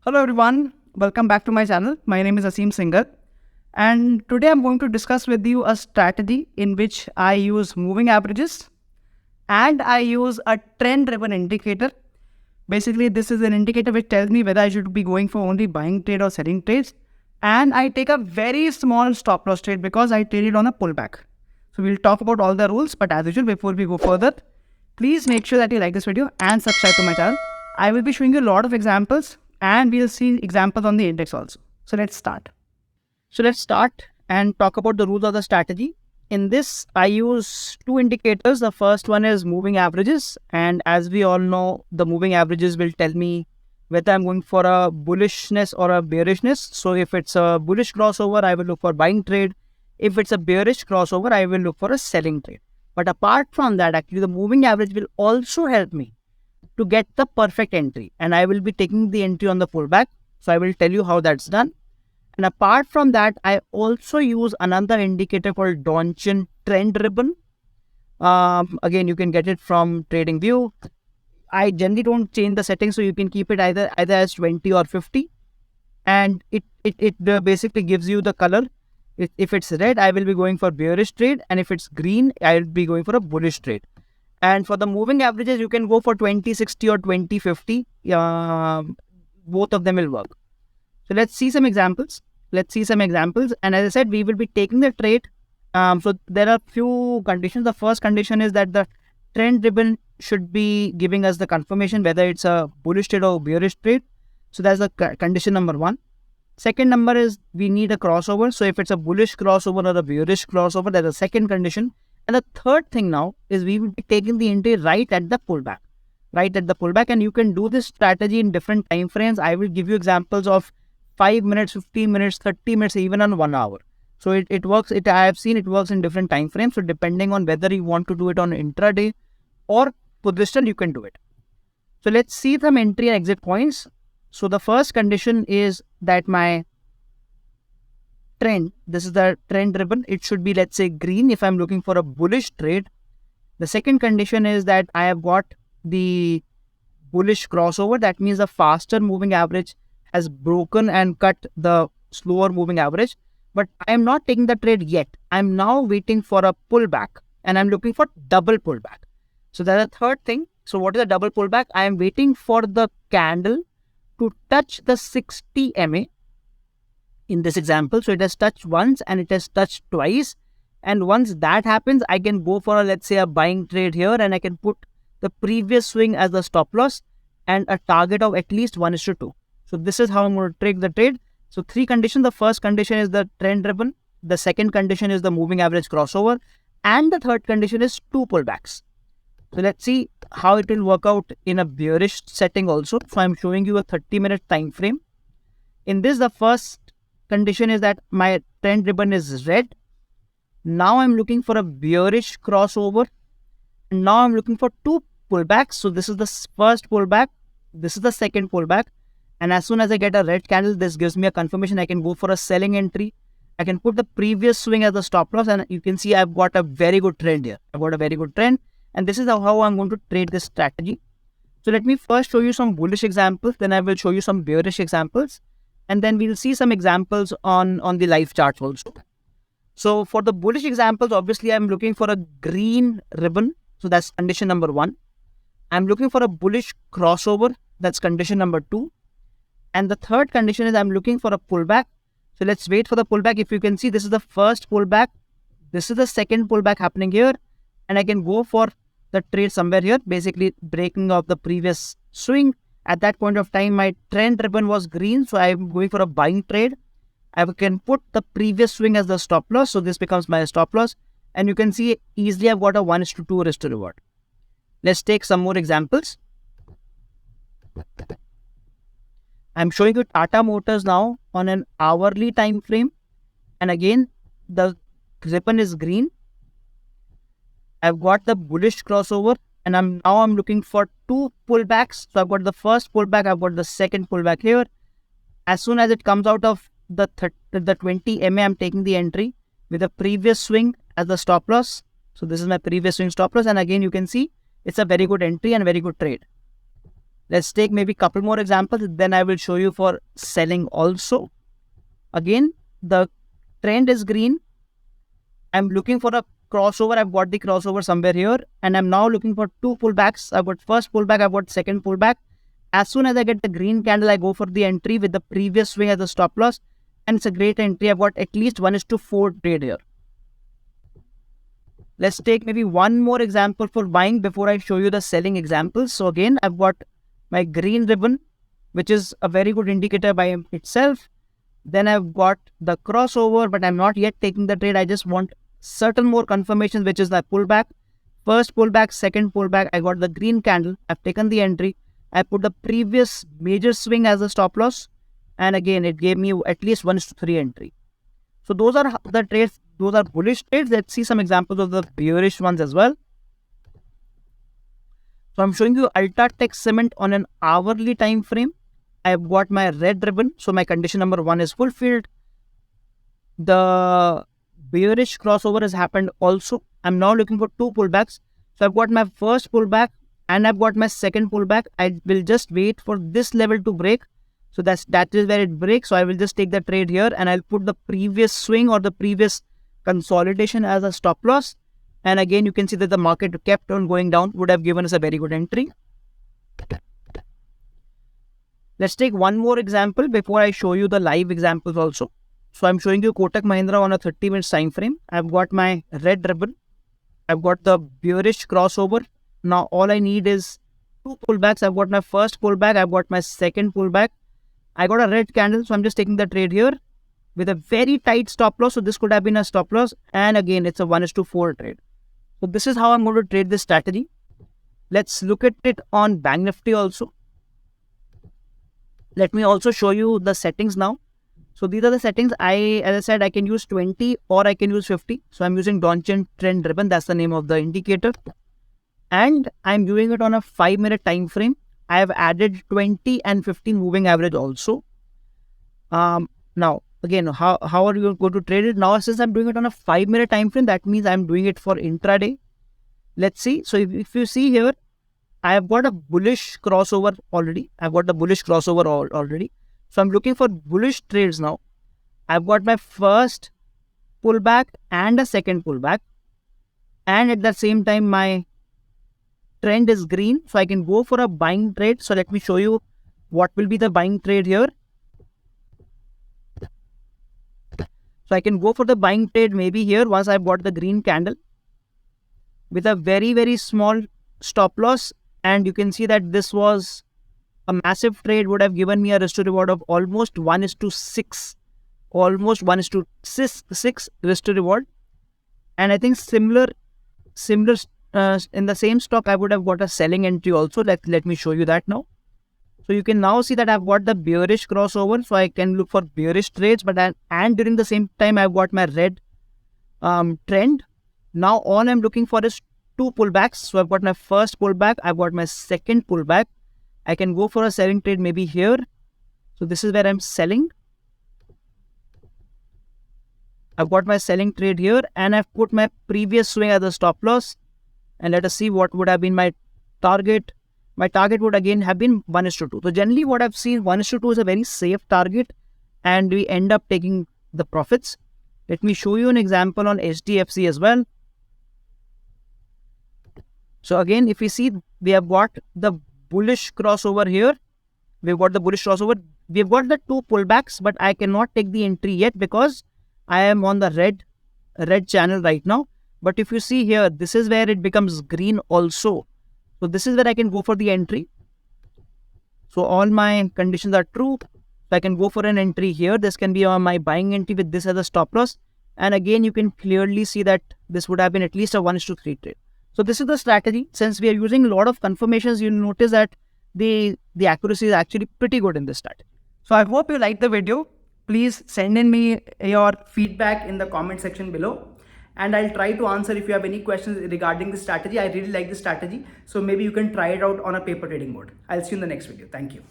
Hello everyone, welcome back to my channel. My name is Aseem Singhal and today I'm going to discuss with you a strategy in which I use moving averages and I use a trend driven indicator. Basically, this is an indicator which tells me whether I should be going for only buying trade or selling trades, and I take a very small stop loss trade because I traded on a pullback. So we'll talk about all the rules, but as usual, before we go further, please make sure that you like this video and subscribe to my channel. I will be showing you a lot of examples and we'll see examples on the index also. So let's start. So let's start and talk about the rules of the strategy. In this, I use two indicators. The first one is moving averages, and as we all know, the moving averages will tell me whether I'm going for a bullishness or a bearishness. So if it's a bullish crossover, I will look for buying trade. If it's a bearish crossover, I will look for a selling trade. But apart from that, actually the moving average will also help me to get the perfect entry, and I will be taking the entry on the pullback. So I will tell you how that's done. And apart from that, I also use another indicator called DONCHIAN trend ribbon. Again, you can get it from TradingView. I generally don't change the settings, so you can keep it either as 20 or 50, and it basically gives you the color. If it's red, I will be going for bearish trade, and if it's green, I will be going for a bullish trade. And for the moving averages, you can go for 2060 or 2050. Both of them will work. So let's see some examples. And as I said, we will be taking the trade. So there are few conditions. The first condition is that the trend ribbon should be giving us the confirmation whether it's a bullish trade or bearish trade. So that's the condition number one. Second number is we need a crossover. So if it's a bullish crossover or a bearish crossover, that's the second condition. And the third thing now is we will be taking the entry right at the pullback. And you can do this strategy in different time frames. I will give you examples of 5 minutes, 15 minutes, 30 minutes, even on 1 hour. So it works. I have seen it works in different time frames. So depending on whether you want to do it on intraday or position, you can do it. So let's see some entry and exit points. So the first condition is that my trend, this is the trend ribbon, it should be, let's say, green if I'm looking for a bullish trade. The second condition is that I have got the bullish crossover. That means the faster moving average has broken and cut the slower moving average, but I am not taking the trade yet. I'm now waiting for a pullback, and I'm looking for double pullback. So that's the third thing. So what is a double pullback? I am waiting for the candle to touch the 60 MA in this example. So it has touched once and it has touched twice, and once that happens, I can go for let's say a buying trade here, and I can put the previous swing as the stop loss and a target of at least 1:2. So this is how I'm going to take the trade. So three conditions. The first condition is the trend ribbon, the second condition is the moving average crossover, and the third condition is two pullbacks. So let's see how it will work out in a bearish setting also. So I'm showing you a 30-minute time frame. In this, the first condition is that my trend ribbon is red. Now I'm looking for a bearish crossover, and now I'm looking for two pullbacks. So this is the first pullback, this is the second pullback, and as soon as I get a red candle, this gives me a confirmation. I can go for a selling entry. I can put the previous swing as the stop loss, and you can see I've got a very good trend here. I've got a very good trend, and this is how I'm going to trade this strategy. So let me first show you some bullish examples, then I will show you some bearish examples, and then we'll see some examples on the live charts also. So for the bullish examples, obviously I'm looking for a green ribbon. So that's condition number one. I'm looking for a bullish crossover. That's condition number two. And the third condition is I'm looking for a pullback. So let's wait for the pullback. If you can see, this is the first pullback. This is the second pullback happening here. And I can go for the trade somewhere here, basically breaking off the previous swing. At that point of time, my trend ribbon was green, so I'm going for a buying trade. I can put the previous swing as the stop loss, so this becomes my stop loss. And you can see easily I've got a 1:2 risk to reward. Let's take some more examples. I'm showing you Tata Motors now on an hourly time frame. And again, the ribbon is green. I've got the bullish crossover, and I'm looking for two pullbacks. So I've got the first pullback, I've got the second pullback here. As soon as it comes out of the 20 MA, I'm taking the entry with the previous swing as the stop loss. So this is my previous swing stop loss, and again you can see it's a very good entry and very good trade. Let's take maybe a couple more examples. Then I will show you for selling also. Again, the trend is green. I'm looking for a crossover. I've got the crossover somewhere here. And I'm now looking for two pullbacks. I've got first pullback. I've got second pullback. As soon as I get the green candle, I go for the entry with the previous swing as a stop loss. And it's a great entry. I've got at least 1:4 trade here. Let's take maybe one more example for buying before I show you the selling examples. So again, I've got my green ribbon, which is a very good indicator by itself. Then I've got the crossover, but I'm not yet taking the trade. I just want certain more confirmations, which is the pullback. First pullback, second pullback. I got the green candle. I've taken the entry. I put the previous major swing as a stop loss. And again, it gave me at least 1:3 entry. So those are the trades. Those are bullish trades. Let's see some examples of the bearish ones as well. So I'm showing you Ultratech Cement on an hourly time frame. I've got my red ribbon. So my condition number 1 is fulfilled. The bearish crossover has happened also. I'm now looking for two pullbacks. So I've got my first pullback and I've got my second pullback. I will just wait for this level to break. So that is where it breaks. So I will just take the trade here and I'll put the previous swing or the previous consolidation as a stop loss. And again, you can see that the market kept on going down, would have given us a very good entry. Let's take one more example before I show you the live examples also. So I'm showing you Kotak Mahindra on a 30 minutes time frame. I've got my red ribbon. I've got the bearish crossover. Now all I need is two pullbacks. I've got my first pullback. I've got my second pullback. I got a red candle. So I'm just taking the trade here with a very tight stop loss. So this could have been a stop loss. And again, it's a 1:4 trade. So this is how I'm going to trade this strategy. Let's look at it on Bank Nifty also. Let me also show you the settings now. So these are the settings. As I said, I can use 20 or I can use 50. So I'm using DONCHIAN trend ribbon. That's the name of the indicator. And I'm doing it on a 5-minute time frame. I have added 20 and 50 moving average also. Now, again, how are you going to trade it? Now, since I'm doing it on a 5-minute time frame, that means I'm doing it for intraday. Let's see. So if you see here, I have got a bullish crossover already. I've got the bullish crossover already. So I'm looking for bullish trades now. I've got my first pullback and a second pullback. And at the same time, my trend is green. So I can go for a buying trade. So let me show you what will be the buying trade here. So I can go for the buying trade maybe here once I've got the green candle with a very, very small stop loss. And you can see that this was a massive trade, would have given me a risk to reward of almost 1:6, almost 1:6 risk to reward. And I think similar in the same stock, I would have got a selling entry also. Let me show you that now. So you can now see that I've got the bearish crossover. So I can look for bearish trades, and during the same time, I've got my red trend. Now all I'm looking for is two pullbacks. So I've got my first pullback. I've got my second pullback. I can go for a selling trade maybe here. So this is where I'm selling. I've got my selling trade here and I've put my previous swing as a stop loss. And let us see what would have been my target. My target would again have been 1:2. So generally what I've seen, 1:2 is a very safe target and we end up taking the profits. Let me show you an example on HDFC as well. So again, if we see, we have got the bullish crossover here. We've got the bullish crossover. We've got the two pullbacks, but I cannot take the entry yet because I am on the red channel right now. But if you see here, this is where it becomes green also. So this is where I can go for the entry. So all my conditions are true. So I can go for an entry here. This can be on my buying entry with this as a stop loss. And again, you can clearly see that this would have been at least a 1:3 trade. So this is the strategy. Since we are using a lot of confirmations, you'll notice that the accuracy is actually pretty good in this strategy. So I hope you liked the video. Please send in me your feedback in the comment section below. And I'll try to answer if you have any questions regarding this strategy. I really like this strategy. So maybe you can try it out on a paper trading mode. I'll see you in the next video. Thank you.